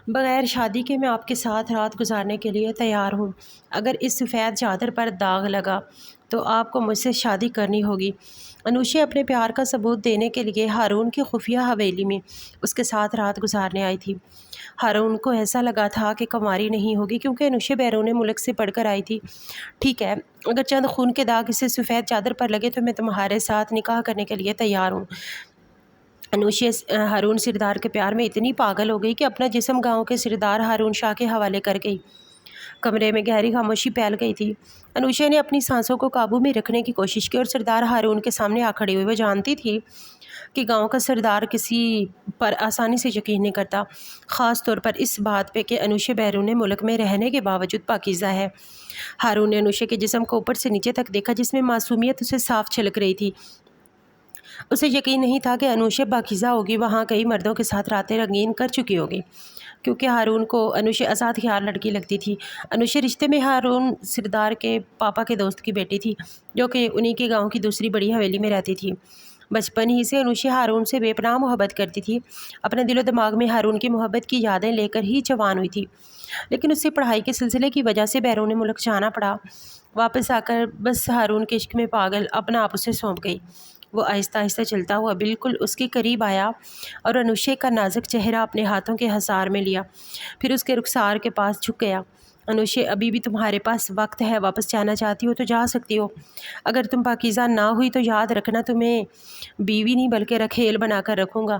بغیر شادی کے میں آپ کے ساتھ رات گزارنے کے لیے تیار ہوں۔ اگر اس سفید چادر پر داغ لگا تو آپ کو مجھ سے شادی کرنی ہوگی۔ انوشے اپنے پیار کا ثبوت دینے کے لیے ہارون کی خفیہ حویلی میں اس کے ساتھ رات گزارنے آئی تھی۔ ہارون کو ایسا لگا تھا کہ کنواری نہیں ہوگی کیونکہ انوشے بیرون ملک سے پڑھ کر آئی تھی۔ ٹھیک ہے، اگر چند خون کے داغ اسے سفید چادر پر لگے تو میں تمہارے ساتھ نکاح کرنے کے لیے تیار ہوں۔ انوشے ہارون سردار کے پیار میں اتنی پاگل ہو گئی کہ اپنا جسم گاؤں کے سردار ہارون شاہ کے حوالے کر گئی۔ کمرے میں گہری خاموشی پھیل گئی تھی۔ انوشے نے اپنی سانسوں کو قابو میں رکھنے کی کوشش کی اور سردار ہارون کے سامنے آ کھڑی ہوئی۔ وہ جانتی تھی کہ گاؤں کا سردار کسی پر آسانی سے یقین نہیں کرتا، خاص طور پر اس بات پہ کہ انوشے بیرون ملک میں رہنے کے باوجود پاکیزہ ہے۔ ہارون نے انوشے کے جسم کو اوپر سے نیچے تک دیکھا جس میں معصومیت اسے صاف چھلک رہی تھی۔ اسے یقین نہیں تھا کہ انوشے پاکیزہ ہوگی، وہاں کئی مردوں کے ساتھ راتیں رنگین کر چکی ہوگی، کیونکہ ہارون کو انوشے آزاد خیال لڑکی لگتی تھی۔ انوشے رشتے میں ہارون سردار کے پاپا کے دوست کی بیٹی تھی، جو کہ انہی کے گاؤں کی دوسری بڑی حویلی میں رہتی تھی۔ بچپن ہی سے انوشے ہارون سے بے پناہ محبت کرتی تھی، اپنے دل و دماغ میں ہارون کی محبت کی یادیں لے کر ہی جوان ہوئی تھی، لیکن اسے پڑھائی کے سلسلے کی وجہ سے بیرون ملک جانا پڑا۔ واپس آ کر بس ہارون کے عشق میں پاگل اپنا آپ اسے سونپ گئی۔ وہ آہستہ آہستہ چلتا ہوا بالکل اس کے قریب آیا اور انوشے کا نازک چہرہ اپنے ہاتھوں کے حصار میں لیا، پھر اس کے رخسار کے پاس جھک گیا۔ انوشے، ابھی بھی تمہارے پاس وقت ہے، واپس جانا چاہتی ہو تو جا سکتی ہو۔ اگر تم پاکیزہ نہ ہوئی تو یاد رکھنا تمہیں بیوی نہیں بلکہ رکھیل بنا کر رکھوں گا۔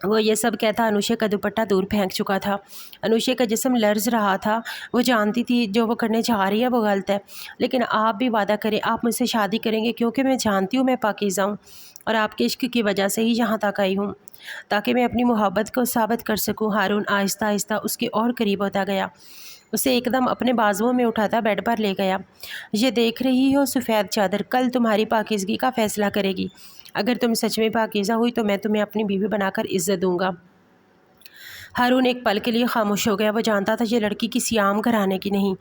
وہ یہ سب کہتا انوشے کا دوپٹہ دور پھینک چکا تھا۔ انوشے کا جسم لرز رہا تھا۔ وہ جانتی تھی جو وہ کرنے جا رہی ہے وہ غلط ہے، لیکن آپ بھی وعدہ کریں آپ مجھ سے شادی کریں گے، کیونکہ میں جانتی ہوں میں پاکیزہ ہوں اور آپ کے عشق کی وجہ سے ہی یہاں تک آئی ہوں، تاکہ میں اپنی محبت کو ثابت کر سکوں۔ ہارون آہستہ آہستہ اس کے اور قریب ہوتا گیا، اسے ایک دم اپنے بازوؤں میں اٹھاتا بیڈ پر لے گیا۔ یہ دیکھ رہی ہو سفید چادر کل تمہاری پاکیزگی کا فیصلہ کرے گی۔ اگر تم سچ میں پاکیزہ ہوئی تو میں تمہیں اپنی بیوی بنا کر عزت دوں گا۔ ہارون ایک پل کے لیے خاموش ہو گیا۔ وہ جانتا تھا یہ لڑکی کسی عام گھرانے کی نہیں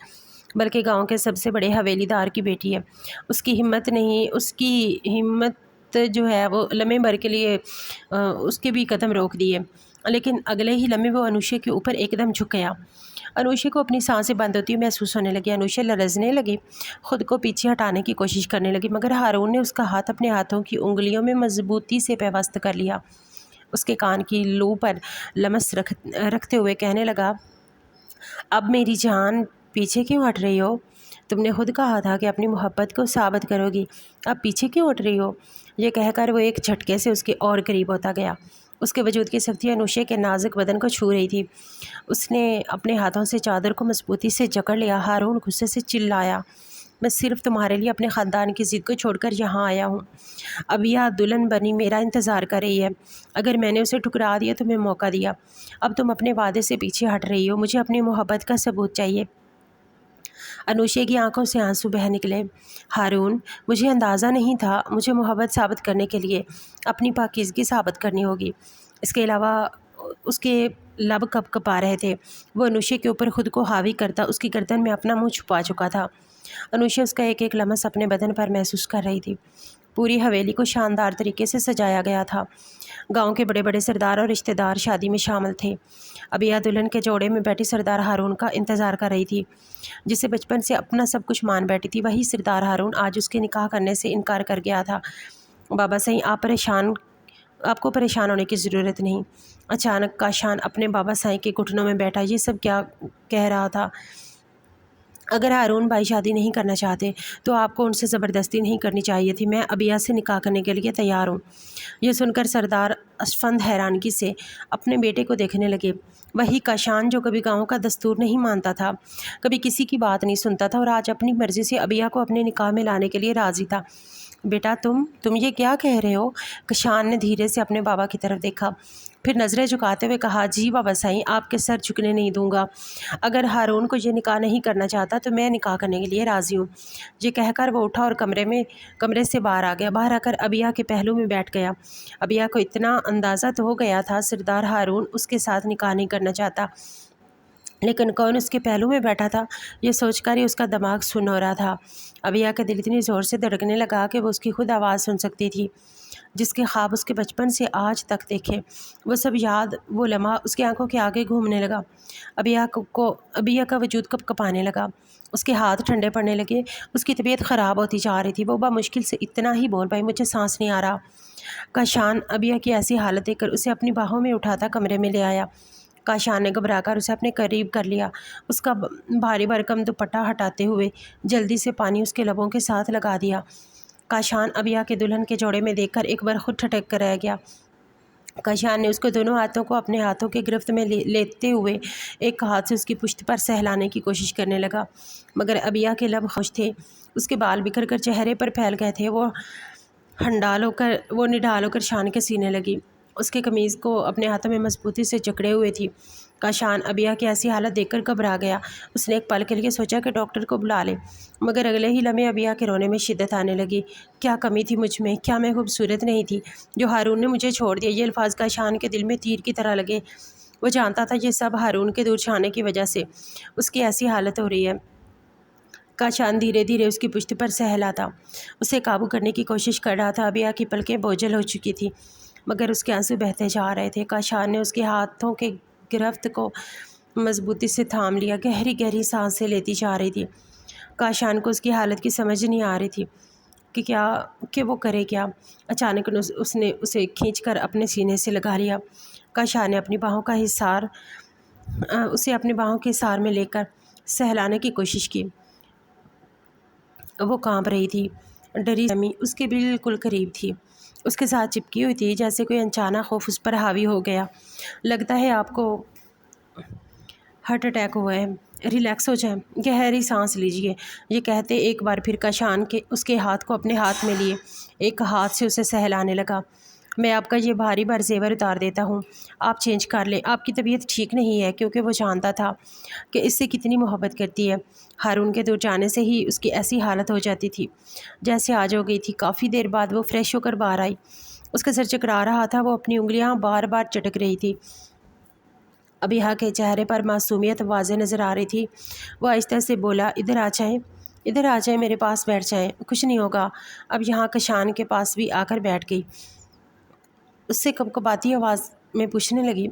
بلکہ گاؤں کے سب سے بڑے حویلی دار کی بیٹی ہے۔ اس کی ہمت جو ہے وہ لمحے بھر کے لیے اس کے بھی قدم روک دیے، لیکن اگلے ہی لمحے وہ انوشے کے اوپر ایک دم جھک گیا۔ انوشے کو اپنی سانسیں بند ہوتی محسوس ہونے لگی۔ انوشے لرزنے لگی، خود کو پیچھے ہٹانے کی کوشش کرنے لگی، مگر ہارون نے اس کا ہاتھ اپنے ہاتھوں کی انگلیوں میں مضبوطی سے پیوست کر لیا۔ اس کے کان کی لو پر لمس رکھتے ہوئے کہنے لگا، اب میری جان پیچھے کیوں ہٹ رہی ہو؟ تم نے خود کہا تھا کہ اپنی محبت کو ثابت کرو گی، اب پیچھے کیوں ہٹ رہی ہو؟ یہ کہہ کر وہ ایک جھٹکے سے اس کے اور قریب ہوتا گیا۔ اس کے وجود کی سختی انوشے کے نازک بدن کو چھو رہی تھی۔ اس نے اپنے ہاتھوں سے چادر کو مضبوطی سے جکڑ لیا۔ ہارون غصے سے چلایا، میں صرف تمہارے لیے اپنے خاندان کی ضد کو چھوڑ کر یہاں آیا ہوں۔ اب یہ دلہن بنی میرا انتظار کر رہی ہے، اگر میں نے اسے ٹھکرا دیا تمہیں موقع دیا، اب تم اپنے وعدے سے پیچھے ہٹ رہی ہو، مجھے اپنی محبت کا ثبوت چاہیے۔ انوشے کی آنکھوں سے آنسو بہہ نکلے۔ ہارون، مجھے اندازہ نہیں تھا، مجھے محبت ثابت کرنے کے لیے اپنی پاکیزگی ثابت کرنی ہوگی۔ اس کے علاوہ اس کے لب کپ کپا رہے تھے۔ وہ انوشے کے اوپر خود کو حاوی کرتا اس کی گردن میں اپنا منہ چھپا چکا تھا۔ انوشے اس کا ایک ایک لمس اپنے بدن پر محسوس کر رہی تھی۔ پوری حویلی کو شاندار طریقے سے سجایا گیا تھا۔ گاؤں کے بڑے بڑے سردار اور رشتہ دار شادی میں شامل تھے۔ ابیا دلہن کے جوڑے میں بیٹھی سردار ہارون کا انتظار کر رہی تھی، جسے بچپن سے اپنا سب کچھ مان بیٹھی تھی۔ وہی سردار ہارون آج اس کے نکاح کرنے سے انکار کر گیا تھا۔ بابا سائیں، آپ کو پریشان ہونے کی ضرورت نہیں۔ اچانک کاشان اپنے بابا سائیں کے گھٹنوں میں بیٹھا۔ یہ سب کیا کہہ رہا تھا؟ اگر ہارون بھائی شادی نہیں کرنا چاہتے تو آپ کو ان سے زبردستی نہیں کرنی چاہیے تھی، میں ابیا سے نکاح کرنے کے لیے تیار ہوں۔ یہ سن کر سردار اسفند حیرانگی سے اپنے بیٹے کو دیکھنے لگے۔ وہی کاشان جو کبھی گاؤں کا دستور نہیں مانتا تھا، کبھی کسی کی بات نہیں سنتا تھا اور آج اپنی مرضی سے ابیا کو اپنے نکاح میں لانے کے لیے راضی تھا۔ بیٹا تم یہ کیا کہہ رہے ہو؟ کاشان نے دھیرے سے اپنے بابا کی طرف دیکھا، پھر نظریں جھکاتے ہوئے کہا، جی بابا سائیں، آپ کے سر جھکنے نہیں دوں گا۔ اگر ہارون کو یہ نکاح نہیں کرنا چاہتا تو میں نکاح کرنے کے لیے راضی ہوں۔ یہ کہہ کر وہ اٹھا اور کمرے سے باہر آ گیا۔ باہر آ کر ابیا کے پہلو میں بیٹھ گیا۔ ابیا کو اتنا اندازہ تو ہو گیا تھا سردار ہارون اس کے ساتھ نکاح نہیں کرنا چاہتا، لیکن کون اس کے پہلو میں بیٹھا تھا یہ سوچ کر ہی اس کا دماغ سن ہو رہا تھا۔ ابیا کا دل اتنی زور سے دھڑکنے لگا کہ وہ اس کی خود آواز سن سکتی تھی۔ جس کے خواب اس کے بچپن سے آج تک دیکھے، وہ سب یاد، وہ لمحہ اس کی آنکھوں کے آگے گھومنے لگا۔ ابیہ کا وجود کپ کپانے لگا، اس کے ہاتھ ٹھنڈے پڑنے لگے، اس کی طبیعت خراب ہوتی جا رہی تھی۔ وہ بمشکل سے اتنا ہی بول پائی، مجھے سانس نہیں آ رہا۔ کاشان ابیہ کی ایسی حالت دیکھ کر اسے اپنی باہوں میں اٹھاتا کمرے میں لے آیا۔ کاشان نے گھبرا کر اسے اپنے قریب کر لیا، اس کا بھاری بھرکم دوپٹہ ہٹاتے ہوئے جلدی سے پانی اس کے لبوں کے ساتھ لگا دیا۔ کاشان ابیہ کے دلہن کے جوڑے میں دیکھ کر ایک بار خود ٹھٹک کر رہ گیا۔ کاشان نے اس کو دونوں ہاتھوں کو اپنے ہاتھوں کے گرفت میں لیتے ہوئے ایک ہاتھ سے اس کی پشت پر سہلانے کی کوشش کرنے لگا، مگر ابیہ کے لب خشک تھے، اس کے بال بکھر کر چہرے پر پھیل گئے تھے۔ وہ نڈال ہو کر شان کے سینے لگی، اس کے قمیض کو اپنے ہاتھوں میں مضبوطی سے جکڑے ہوئے تھی۔ کاشان ابیہ کی ایسی حالت دیکھ کر گھبرا گیا۔ اس نے ایک پل کے لیے سوچا کہ ڈاکٹر کو بلا لے، مگر اگلے ہی لمحے ابیہ کے رونے میں شدت آنے لگی۔ کیا کمی تھی مجھ میں؟ کیا میں خوبصورت نہیں تھی جو ہارون نے مجھے چھوڑ دیا؟ یہ الفاظ کاشان کے دل میں تیر کی طرح لگے۔ وہ جانتا تھا یہ سب ہارون کے دور جانے کی وجہ سے اس کی ایسی حالت ہو رہی ہے۔ کاشان دھیرے دھیرے اس کی پشت پر سہلاتا، اسے قابو کرنے کی کوشش کر رہا تھا۔ ابیہ کی پلکیں بوجھل ہو چکی تھی، مگر اس کے آنسو بہتے جا رہے تھے۔ کاشان نے اس کے ہاتھوں کے گرفت کو مضبوطی سے تھام لیا، گہری گہری سانسیں لیتی جا رہی تھی۔ کاشان کو اس کی حالت کی سمجھ نہیں آ رہی تھی کہ وہ کرے کیا۔ اچانک اس نے اسے کھینچ کر اپنے سینے سے لگا لیا۔ کاشان نے اسے اپنی باہوں کے حصار میں لے کر سہلانے کی کوشش کی۔ وہ کانپ رہی تھی، ڈری زمین اس کے بالکل قریب تھی، اس کے ساتھ چپکی ہوئی تھی، جیسے کوئی انچانا خوف اس پر حاوی ہو گیا۔ لگتا ہے آپ کو ہارٹ اٹیک ہوا ہے، ریلیکس ہو جائیں، گہری سانس لیجئے، یہ کہتے ایک بار پھر کاشان کے اس کے ہاتھ کو اپنے ہاتھ میں لیے ایک ہاتھ سے اسے سہلانے لگا۔ میں آپ کا یہ بھاری بھر زیور اتار دیتا ہوں، آپ چینج کر لیں، آپ کی طبیعت ٹھیک نہیں ہے۔ کیونکہ وہ جانتا تھا کہ اس سے کتنی محبت کرتی ہے۔ ہارون کے دور جانے سے ہی اس کی ایسی حالت ہو جاتی تھی جیسے آج ہو گئی تھی۔ کافی دیر بعد وہ فریش ہو کر باہر آئی، اس کا سر چکرا رہا تھا، وہ اپنی انگلیاں بار بار چٹک رہی تھی۔ ابیہ کے چہرے پر معصومیت واضح نظر آ رہی تھی۔ وہ آہستہ سے بولا، ادھر آ جائیں، میرے پاس بیٹھ جائیں، کچھ نہیں ہوگا۔ اب یہاں کاشان کے پاس بھی آ کر بیٹھ گئی، اس سے کپکپاتی آواز میں پوچھنے لگی،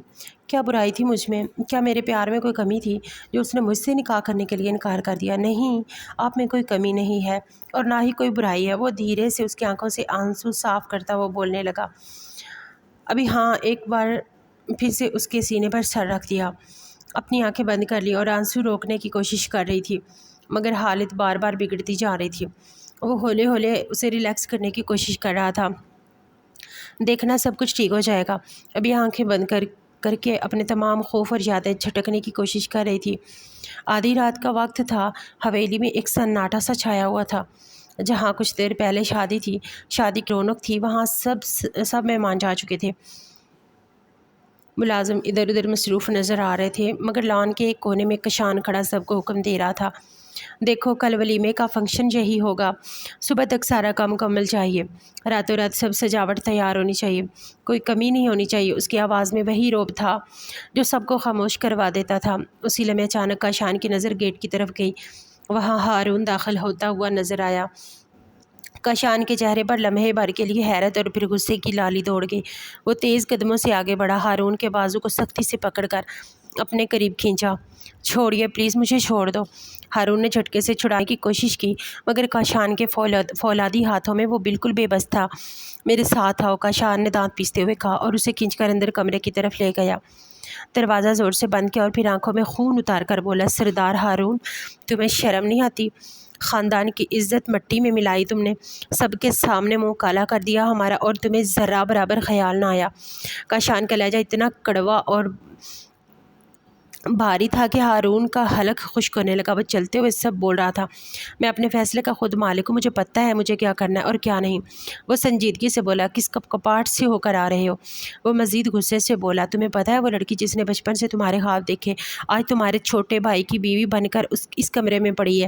کیا برائی تھی مجھ میں؟ کیا میرے پیار میں کوئی کمی تھی جو اس نے مجھ سے نکاح کرنے کے لیے انکار کر دیا؟ نہیں، آپ میں کوئی کمی نہیں ہے اور نہ ہی کوئی برائی ہے۔ وہ دھیرے سے اس کی آنکھوں سے آنسو صاف کرتا وہ بولنے لگا۔ ابھی ہاں ایک بار پھر سے اس کے سینے پر سر رکھ دیا، اپنی آنکھیں بند کر لی اور آنسو روکنے کی کوشش کر رہی تھی، مگر حالت بار بار بگڑتی جا رہی تھی۔ وہ ہولے ہولے اسے ریلیکس کرنے کی کوشش کر رہا تھا، دیکھنا سب کچھ ٹھیک ہو جائے گا۔ ابھی آنکھیں بند کر کے اپنے تمام خوف اور یادیں جھٹکنے کی کوشش کر رہی تھی۔ آدھی رات کا وقت تھا، حویلی میں ایک سناٹا سا چھایا ہوا تھا۔ جہاں کچھ دیر پہلے شادی تھی، شادی کی رونق تھی، وہاں سب مہمان جا چکے تھے۔ ملازم ادھر ادھر مصروف نظر آ رہے تھے، مگر لان کے ایک کونے میں کاشان کھڑا سب کو حکم دے رہا تھا، دیکھو کل ولیمے کا فنکشن یہی ہوگا، صبح تک سارا کام مکمل چاہیے، راتوں رات سب سجاوٹ تیار ہونی چاہیے، کوئی کمی نہیں ہونی چاہیے۔ اس کی آواز میں وہی روب تھا جو سب کو خاموش کروا دیتا تھا۔ اسی لمحے اچانک کاشان کی نظر گیٹ کی طرف گئی، وہاں ہارون داخل ہوتا ہوا نظر آیا۔ کاشان کے چہرے پر لمحے بھر کے لیے حیرت اور پھر غصے کی لالی دوڑ گئی۔ وہ تیز قدموں سے آگے بڑھا، ہارون کے بازو کو سختی سے پکڑ کر اپنے قریب کھینچا۔ چھوڑیے پلیز، مجھے چھوڑ دو۔ ہارون نے جھٹکے سے چھڑانے کی کوشش کی، مگر کاشان کے فولادی ہاتھوں میں وہ بالکل بے بس تھا۔ میرے ساتھ آؤ، کاشان نے دانت پیستے ہوئے کہا اور اسے کھینچ کر اندر کمرے کی طرف لے گیا۔ دروازہ زور سے بند کیا اور پھر آنکھوں میں خون اتار کر بولا، سردار ہارون، تمہیں شرم نہیں آتی؟ خاندان کی عزت مٹی میں ملائی تم نے، سب کے سامنے منہ کالا کر دیا ہمارا، اور تمہیں ذرا برابر خیال نہ آیا۔ کاشان کا لہجہ اتنا کڑوا اور بھاری تھا کہ ہارون کا حلق خشک ہونے لگا۔ وہ چلتے ہوئے سب بول رہا تھا، میں اپنے فیصلے کا خود مالک ہوں، مجھے پتہ ہے مجھے کیا کرنا ہے اور کیا نہیں۔ وہ سنجیدگی سے بولا، کس کپاٹ سے ہو کر آ رہے ہو؟ وہ مزید غصے سے بولا، تمہیں پتہ ہے وہ لڑکی جس نے بچپن سے تمہارے خواب دیکھے آج تمہارے چھوٹے بھائی کی بیوی بن کر اس کمرے میں پڑی ہے؟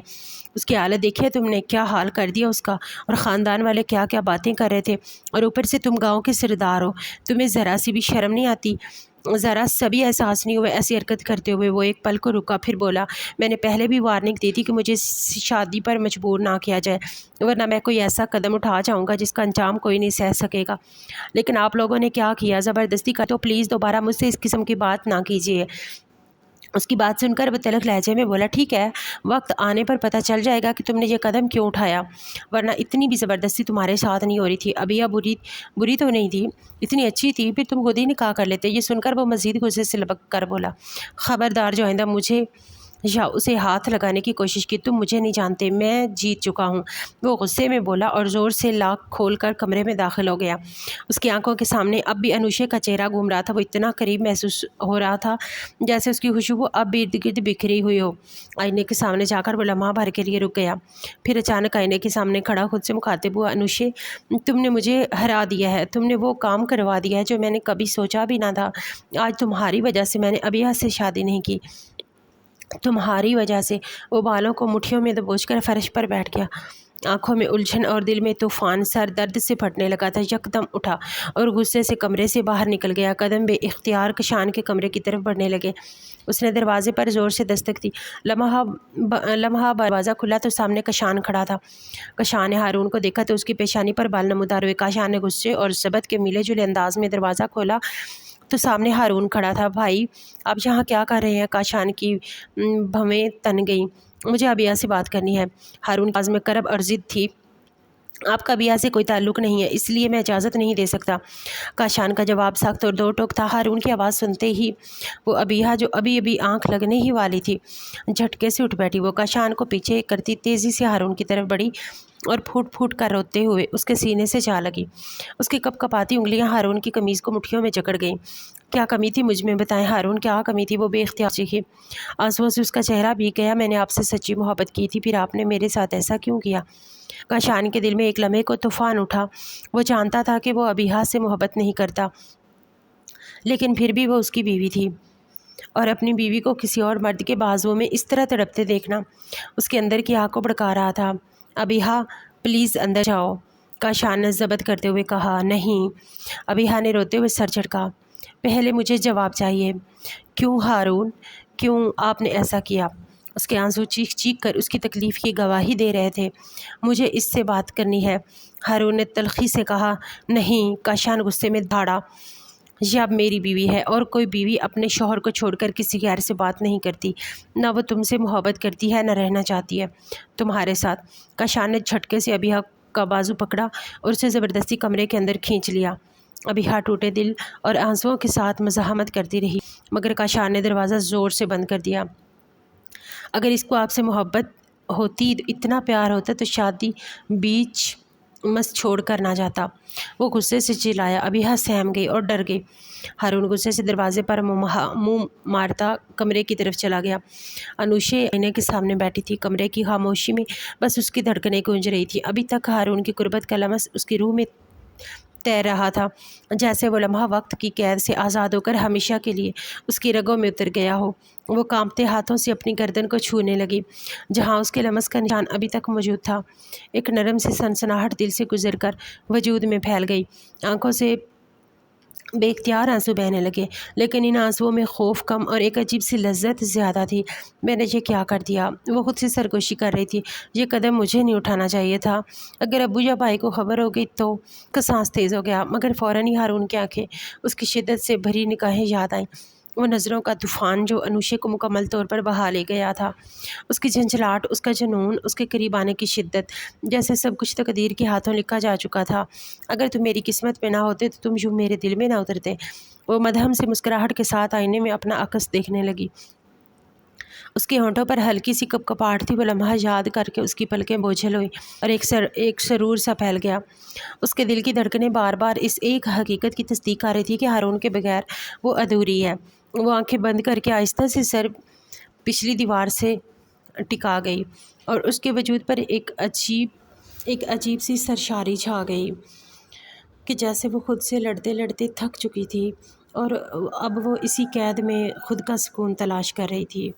اس کی حالت دیکھی ہے تم نے؟ کیا حال کر دیا اس کا، اور خاندان والے کیا کیا باتیں کر رہے تھے، اور اوپر سے تم گاؤں کے سردار ہو، تمہیں ذرا سی بھی شرم نہیں آتی؟ ذرا سا بھی احساس نہیں ہوا ایسی حرکت کرتے ہوئے۔ وہ ایک پل کو رکا، پھر بولا، میں نے پہلے بھی وارننگ دی تھی کہ مجھے شادی پر مجبور نہ کیا جائے، ورنہ میں کوئی ایسا قدم اٹھا جاؤں گا جس کا انجام کوئی نہیں سہ سکے گا۔ لیکن آپ لوگوں نے کیا کیا، زبردستی کا تو پلیز دوبارہ مجھ سے اس قسم کی بات نہ کیجیے۔ اس کی بات سن کر وہ تلخ لہجے میں بولا، ٹھیک ہے، وقت آنے پر پتہ چل جائے گا کہ تم نے یہ قدم کیوں اٹھایا، ورنہ اتنی بھی زبردستی تمہارے ساتھ نہیں ہو رہی تھی۔ ابھی بری تو نہیں تھی، اتنی اچھی تھی، پھر تم خود ہی نکاح کر لیتے۔ یہ سن کر وہ مزید غصے سے لبک کر بولا، خبردار، جو آئندہ مجھے یا اسے ہاتھ لگانے کی کوشش کی، تم مجھے نہیں جانتے، میں جیت چکا ہوں۔ وہ غصے میں بولا اور زور سے لاک کھول کر کمرے میں داخل ہو گیا۔ اس کی آنکھوں کے سامنے اب بھی انوشے کا چہرہ گھوم رہا تھا۔ وہ اتنا قریب محسوس ہو رہا تھا جیسے اس کی خوشبو اب بھی ارد گرد بکھری ہوئی ہو۔ آئینے کے سامنے جا کر وہ لمحہ بھر کے لیے رک گیا، پھر اچانک آئینے کے سامنے کھڑا خود سے مخاطب ہوا، انوشے، تم نے مجھے ہرا دیا ہے، تم نے وہ کام کروا دیا ہے جو میں نے کبھی سوچا بھی نہ تھا۔ آج تمہاری وجہ سے میں نے ابیہ سے شادی نہیں کی، تمہاری وجہ سے۔ وہ بالوں کو مٹھیوں میں دبوچ کر فرش پر بیٹھ گیا، آنکھوں میں الجھن اور دل میں طوفان، سر درد سے پھٹنے لگا تھا۔ یکدم اٹھا اور غصے سے کمرے سے باہر نکل گیا، قدم بے اختیار کشان کے کمرے کی طرف بڑھنے لگے۔ اس نے دروازے پر زور سے دستک دی، لمحہ دروازہ کھلا تو سامنے کشان کھڑا تھا۔ کشان نے ہارون کو دیکھا تو اس کی پیشانی پر بال نمودار ہوئے۔ کشان نے غصے اور ضبط کے ملے جلے انداز میں دروازہ کھولا تو سامنے ہارون کھڑا تھا۔ بھائی، آپ یہاں کیا کر رہے ہیں؟ کاشان کی بھویں تن گئیں۔ مجھے ابیہ سے بات کرنی ہے۔ ہارون کی آواز میں کرب اور ضد تھی۔ آپ کا ابیہ سے کوئی تعلق نہیں ہے، اس لیے میں اجازت نہیں دے سکتا۔ کاشان کا جواب سخت اور دو ٹوک تھا۔ ہارون کی آواز سنتے ہی وہ ابیہ جو ابھی ابھی آنکھ لگنے ہی والی تھی، جھٹکے سے اٹھ بیٹھی۔ وہ کاشان کو پیچھے کرتی تیزی سے ہارون کی طرف بڑھی اور پھوٹ پھوٹ کر روتے ہوئے اس کے سینے سے جا لگی۔ اس کی کپ کپاتی انگلیاں ہارون کی قمیض کو مٹھیوں میں جکڑ گئیں۔ کیا کمی تھی مجھ میں، بتائیں ہارون، کیا کمی تھی؟ وہ بے اختیار چیخی۔ آنسوؤں سے اس کا چہرہ بھیگ گیا۔ میں نے آپ سے سچی محبت کی تھی، پھر آپ نے میرے ساتھ ایسا کیوں کیا؟ کاشان کے دل میں ایک لمحے کو طوفان اٹھا۔ وہ جانتا تھا کہ وہ ابیہ سے محبت نہیں کرتا، لیکن پھر بھی وہ اس کی بیوی تھی، اور اپنی بیوی کو کسی اور مرد کے بازوؤں میں اس طرح تڑپتے دیکھنا اس کے اندر کی آگ کو بھڑکا رہا تھا۔ ابیہ، پلیز اندر جاؤ، کاشان نے ضبط کرتے ہوئے کہا۔ نہیں، ابیہ نے روتے ہوئے سر جھٹکا۔ پہلے مجھے جواب چاہیے۔ کیوں ہارون، کیوں آپ نے ایسا کیا؟ اس کے آنسو چیخ چیخ کر اس کی تکلیف کی گواہی دے رہے تھے۔ مجھے اس سے بات کرنی ہے، ہارون نے تلخی سے کہا۔ نہیں، کاشان غصے میں دھاڑا، یہ اب میری بیوی ہے، اور کوئی بیوی اپنے شوہر کو چھوڑ کر کسی غیر سے بات نہیں کرتی، نہ وہ تم سے محبت کرتی ہے، نہ رہنا چاہتی ہے تمہارے ساتھ۔ کاشان نے جھٹکے سے ابیہ کا بازو پکڑا اور اسے زبردستی کمرے کے اندر کھینچ لیا۔ ابیہ ٹوٹے دل اور آنسوؤں کے ساتھ مزاحمت کرتی رہی، مگر کاشان نے دروازہ زور سے بند کر دیا۔ اگر اس کو آپ سے محبت ہوتی، اتنا پیار ہوتا، تو شادی بیچ مس چھوڑ کر نہ جاتا۔ وہ غصے سے چلایا۔ ابیہ سہم گئی اور ڈر گئی۔ ہارون غصے سے دروازے پر منہ مارتا کمرے کی طرف چلا گیا۔ انوشے آئینے کے سامنے بیٹھی تھی، کمرے کی خاموشی میں بس اس کی دھڑکنیں گونج رہی تھی۔ ابھی تک ہارون کی قربت کا لمس اس کی روح میں تیر رہا تھا، جیسے وہ لمحہ وقت کی قید سے آزاد ہو کر ہمیشہ کے لیے اس کی رگوں میں اتر گیا ہو۔ وہ کانپتے ہاتھوں سے اپنی گردن کو چھونے لگی، جہاں اس کے لمس کا نشان ابھی تک موجود تھا۔ ایک نرم سی سنسناہٹ دل سے گزر کر وجود میں پھیل گئی۔ آنکھوں سے بے اختیار آنسو بہنے لگے، لیکن ان آنسوؤں میں خوف کم اور ایک عجیب سی لذت زیادہ تھی۔ میں نے یہ کیا کر دیا؟ وہ خود سے سرگوشی کر رہی تھی۔ یہ قدم مجھے نہیں اٹھانا چاہیے تھا۔ اگر ابو یا بھائی کو خبر ہو گئی تو؟ کا سانس تیز ہو گیا، مگر فوراً ہی ہارون کی آنکھیں اس کی شدت سے بھری نگاہیں یاد آئیں۔ وہ نظروں کا طوفان جو انوشے کو مکمل طور پر بہا لے گیا تھا، اس کی جھنجھلاہٹ، اس کا جنون، اس کے قریب آنے کی شدت، جیسے سب کچھ تقدیر کے ہاتھوں لکھا جا چکا تھا۔ اگر تم میری قسمت میں نہ ہوتے تو تم یوں میرے دل میں نہ اترتے۔ وہ مدھم سے مسکراہٹ کے ساتھ آئینے میں اپنا عکس دیکھنے لگی۔ اس کے ہونٹوں پر ہلکی سی کپکپاہٹ تھی۔ وہ لمحہ یاد کر کے اس کی پلکیں بوجھل ہوئیں اور ایک سرور سا پھیل گیا۔ اس کے دل کی دھڑکنیں بار بار اس ایک حقیقت کی تصدیق کر رہی تھی کہ ہارون کے بغیر وہ ادھوری ہے۔ وہ آنکھیں بند کر کے آہستہ سے سر پچھلی دیوار سے ٹکا گئی، اور اس کے وجود پر ایک عجیب سی سرشاری چھا گئی کہ جیسے وہ خود سے لڑتے لڑتے تھک چکی تھی، اور اب وہ اسی قید میں خود کا سکون تلاش کر رہی تھی۔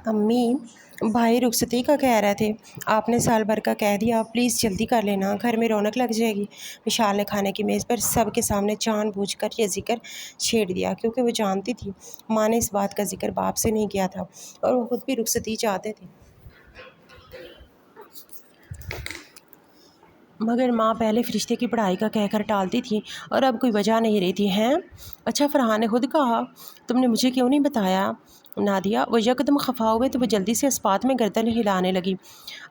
امی بھائی رخصتی کا کہہ رہے تھے، آپ نے سال بھر کا کہہ دیا، پلیز جلدی کر لینا، گھر میں رونق لگ جائے گی۔ وشال نے کھانے کی میز پر سب کے سامنے جان بوجھ کر یہ ذکر چھیڑ دیا، کیونکہ وہ جانتی تھی ماں نے اس بات کا ذکر باپ سے نہیں کیا تھا اور وہ خود بھی رخصتی چاہتے تھے، مگر ماں پہلے فرشتے کی پڑھائی کا کہہ کر ٹالتی تھی اور اب کوئی وجہ نہیں رہی تھی۔ ہیں اچھا، فرحان نے خود کہا، تم نے مجھے کیوں نہیں بتایا؟ نادیہ وہ یکدم خفا ہوئے تو وہ جلدی سے اسپات میں گردن ہلانے لگی۔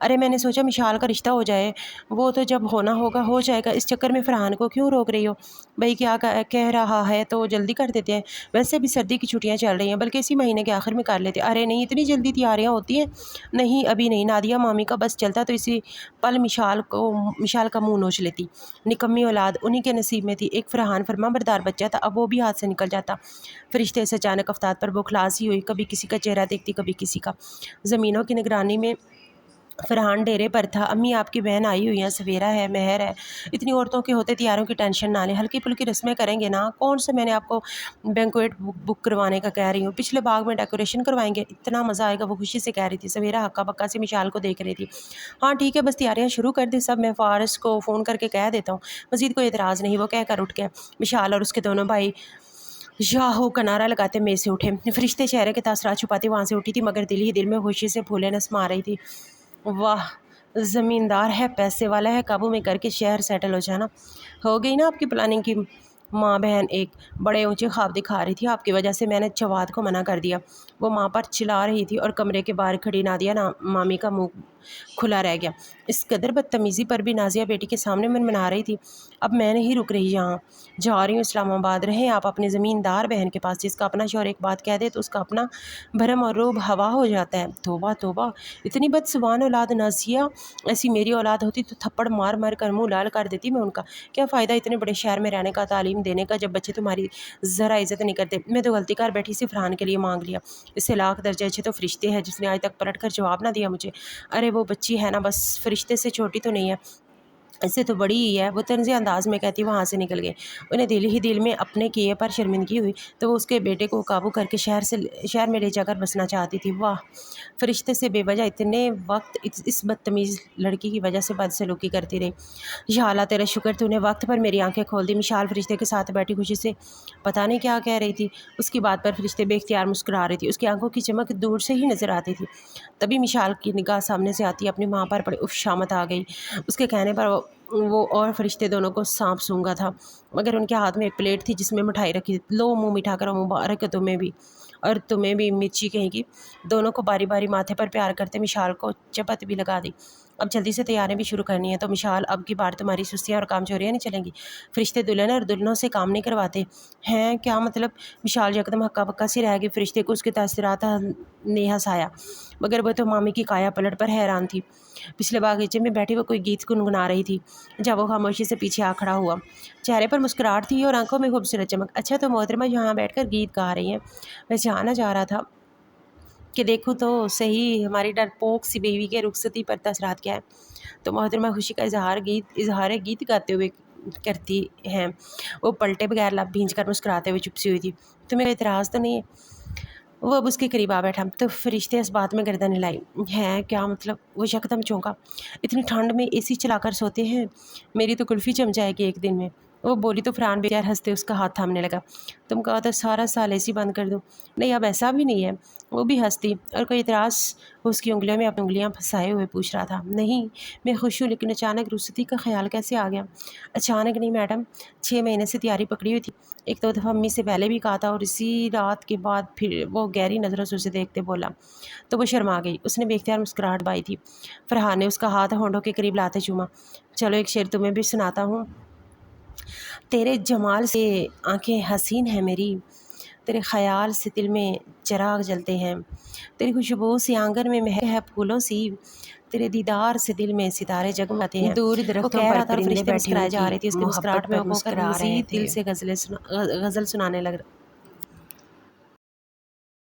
ارے میں نے سوچا مشال کا رشتہ ہو جائے، وہ تو جب ہونا ہوگا ہو جائے گا، اس چکر میں فرحان کو کیوں روک رہی ہو؟ بھائی کیا کہہ رہا ہے تو جلدی کر دیتے ہیں، ویسے بھی سردی کی چھٹیاں چل رہی ہیں، بلکہ اسی مہینے کے آخر میں کر لیتے۔ ارے نہیں، اتنی جلدی تیاریاں ہوتی ہیں؟ نہیں ابھی نہیں۔ نادیہ مامی کا بس چلتا تو اسی پل مشال کا منہ نوچ لیتی۔ نکمی اولاد انہی کے نصیب میں تھی، ایک فرحان فرما بردار بچہ تھا، اب وہ بھی ہاتھ سے نکل جاتا۔ فرشتے سے اچانک افتاد پر بوکھلاسی ہوئی، کبھی کسی کا چہرہ دیکھتی کبھی کسی کا۔ زمینوں کی نگرانی میں فرحان ڈیرے پر تھا۔ امی آپ کی بہن آئی ہوئی ہیں، سویرا ہے، مہر ہے، اتنی عورتوں کے ہوتے تیاروں کی ٹینشن نہ لیں، ہلکی پھلکی رسمیں کریں گے نا۔ کون سے میں نے آپ کو بینکویٹ بک کروانے کا کہہ رہی ہوں، پچھلے باغ میں ڈیکوریشن کروائیں گے، اتنا مزہ آئے گا، وہ خوشی سے کہہ رہی تھی۔ سویرا ہکا بکا سے مشال کو دیکھ رہی تھی۔ ہاں ٹھیک ہے، بس تیاریاں شروع کر دیں سب، میں فارس کو فون کر کے کہہ دیتا ہوں، مزید کوئی اعتراض نہیں، وہ کہہ کر اٹھ گیا۔ مشال اور اس کے دونوں بھائی یاہو کا نعرہ لگاتے میز سے اٹھے۔ فرشتے چہرے کے تاثرات چھپاتے وہاں سے اٹھی تھی، مگر دل ہی دل میں خوشی سے پھولے نس مار رہی تھی۔ واہ، زمیندار ہے، پیسے والا ہے، قابو میں کر کے شہر سیٹل ہو جانا۔ ہو گئی نا آپ کی پلاننگ کی؟ ماں بہن ایک بڑے اونچے خواب دکھا رہی تھی۔ آپ کی وجہ سے میں نے جواد کو منع کر دیا، وہ ماں پر چلا رہی تھی اور کمرے کے باہر کھڑی نادیہ مامی کا منہ کھلا رہ گیا۔ اس قدر بدتمیزی پر بھی نازیہ بیٹی کے سامنے منمنا رہی تھی۔ اب میں نہیں رک رہی یہاں، جا رہی ہوں اسلام آباد۔ رہیں آپ اپنی زمیندار بہن کے پاس، جس کا اپنا شوہر ایک بات کہہ دے تو اس کا اپنا بھرم اور روب ہوا ہو جاتا ہے۔ توبہ توبہ، اتنی بدزبان اولاد نازیہ، ایسی میری اولاد ہوتی تو تھپڑ مار مار کر منہ لال کر دیتی میں ان کا۔ کیا فائدہ اتنے بڑے شہر میں رہنے کا، تعلیم دینے کا، جب بچے تمہاری ذرا عزت نہیں کرتے۔ میں تو غلطی کر بیٹھی سی، فرحان کے لیے مانگ لیا، اس سے لاکھ درجے اچھے تو فرشتے ہے جس نے آج تک پلٹ کر جواب نہ دیا مجھے۔ ارے وہ بچی ہے نا، بس فرشتے سے چھوٹی تو نہیں ہے، اس سے تو بڑی ہی ہے، وہ طنزی انداز میں کہتی وہاں سے نکل گئے۔ انہیں دل ہی دل میں اپنے کیے پر شرمندگی ہوئی تو وہ اس کے بیٹے کو قابو کر کے شہر میں لے جا کر بسنا چاہتی تھی۔ واہ، فرشتے سے بے وجہ اتنے وقت اس بدتمیز لڑکی کی وجہ سے بدسلوکی کرتی رہی۔ یا اللہ تیرا شکر، تو نے وقت پر میری آنکھیں کھول دی۔ مشال فرشتے کے ساتھ بیٹھی خوشی سے پتہ نہیں کیا کہہ رہی تھی، اس کی بات پر فرشتے بے اختیار مسکرا رہی تھی، اس کی آنکھوں کی چمک دور سے ہی نظر آتی تھی۔ تبھی مشال کی نگاہ سامنے سے آتی اپنی ماں پر پڑی، اف شامت آ گئی۔ اس کے کہنے پر وہ اور فرشتے دونوں کو سانپ سونگا تھا، مگر ان کے ہاتھ میں ایک پلیٹ تھی جس میں مٹھائی رکھی تھی۔ لو منہ مٹھا کر، مبارک ہے تمہیں بھی، اور تمہیں بھی مرچی کہیں گی۔ دونوں کو باری باری ماتھے پر پیار کرتے مشال کو چپت بھی لگا دی۔ اب جلدی سے تیاریاں بھی شروع کرنی ہیں تو مشال، اب کی بار تمہاری سستیاں اور کام چوریاں نہیں چلیں گی، فرشتے دلہن اور دلہنوں سے کام نہیں کرواتے ہیں۔ کیا مطلب؟ مشال یکدم ہکا بکا سی رہ گئی۔ فرشتے کو اس کے تاثرات نے ہنسایا، مگر وہ تو مامی کی کایا پلٹ پر حیران تھی۔ پچھلے باغیچے میں بیٹھی وہ کوئی گیت گنگنا رہی تھی جب وہ خاموشی سے پیچھے آ کھڑا ہوا، چہرے پر مسکراہٹ تھی اور آنکھوں میں خوبصورت چمک۔ اچھا تو محترمہ یہاں بیٹھ کر گیت گا رہی ہیں، میں جانا چاہ رہا تھا کہ دیکھوں تو صحیح ہماری ڈرپوک سی بیوی کے رخصتی پر تاثرات کیا ہے۔ تو محترمہ خوشی کا اظہار گیت گاتے ہوئے کرتی ہیں۔ وہ پلٹے بغیر لب بھینج کر مسکراتے ہوئے چپ سی ہوئی تھی۔ تمہیں کوئی اعتراض تو نہیں ہے؟ وہ اب اس کے قریب آ بیٹھا تو فرشتے اس بات میں گردن ہلائی۔ ہے کیا مطلب؟ وہ یکدم چونکا، اتنی ٹھنڈ میں اے سی چلا کر سوتے ہیں، میری تو کلفی جم جائے گی ایک دن میں۔ وہ بولی تو فرحان بے یار ہنستے اس کا ہاتھ تھامنے لگا۔ تم کہا تو سارا سال اے سی بند کر دوں۔ نہیں اب ایسا بھی نہیں ہے، وہ بھی ہنستی اور کوئی اعتراض اس کی انگلیوں میں اپنی انگلیاں پھنسائے ہوئے پوچھ رہا تھا۔ نہیں میں خوش ہوں، لیکن اچانک رخصتی کا خیال کیسے آ گیا؟ اچانک نہیں میڈم، 6 مہینے سے تیاری پکڑی ہوئی تھی، ایک دو دفعہ امی سے پہلے بھی کہا تھا، اور اسی رات کے بعد پھر وہ گہری نظروں سے اسے دیکھتے بولا تو وہ شرما گئی۔ اس نے بے اختیار مسکراہٹ بائی تھی۔ فرحان نے اس کا ہاتھ ہونٹوں کے قریب لاتے چوما۔ چلو ایک شعر تمہیں بھی سناتا ہوں۔ تیرے جمال سے آنکھیں حسین ہیں میری، تیرے خیال سے دل میں چراغ جلتے ہیں، تیری خوشبو سے آنگن میں مہک ہے پھولوں سی، تیرے دیدار سے دل میں ستارے جگمگاتے ہیں۔ دور درختوں پر پرندے بیٹھے ہوئے جا رہی تھی، اس کی مسکراہٹ میں وہ کر مزید دل سے غزل سنانے